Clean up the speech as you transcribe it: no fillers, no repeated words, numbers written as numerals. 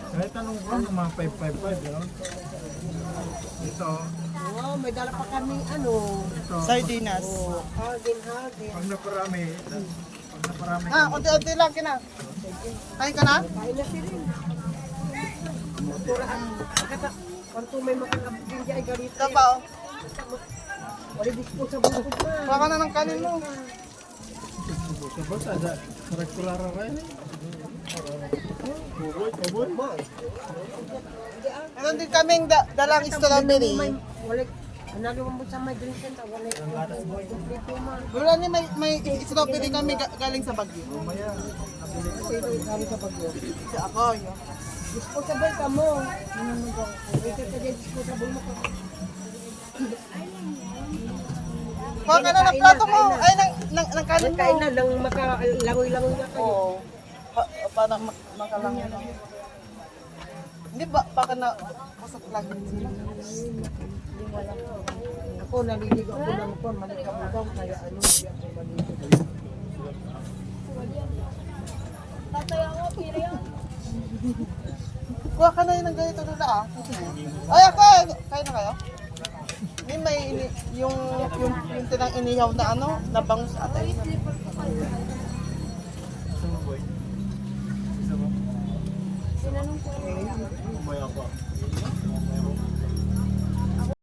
Kahit anong brand, ng mga 555, gano'n. Ito, Wow, may dala pa kaming ano. ito. Sardinas. Oh, hagin. Pag naparami, Ah, unti-unti lang kina. Kain ka na? Kain na si Rin. Turaan. Kanto may makakabigin dyan ay ganito. Ito pa oh. Wala dispo sa bukod na. Baka na ng kanin mo. sa bata, ada karaktulara rin. Kuboy. Meron din kaming dalang strawberry. Wala. Analo mo sa may drink center. Wala. Kompleto man. Wala ni may strawberry kami galing sa Baguio. Mamaya, nabili ko. Pero kami sa bagyo. Si ako yun. Disposable ka mo. Ano mo ba? Ito ka dyan, disposable mo ka. Kuha ka na ng plato mo. Ay, ng kanin mo. Kain na lang makalangoy-langoy na kayo. Oo. Para makalangan lang. Hindi ba, baka na masak lagi sila. Ako naliligo ako ng kon, malikabudang kaya ano siya ako maligo. Kuha ka na yun ng ganito nila ah. Ay, ako! Kain na kayo? Hindi may yung tinang inihaw na ano, na bangus ata.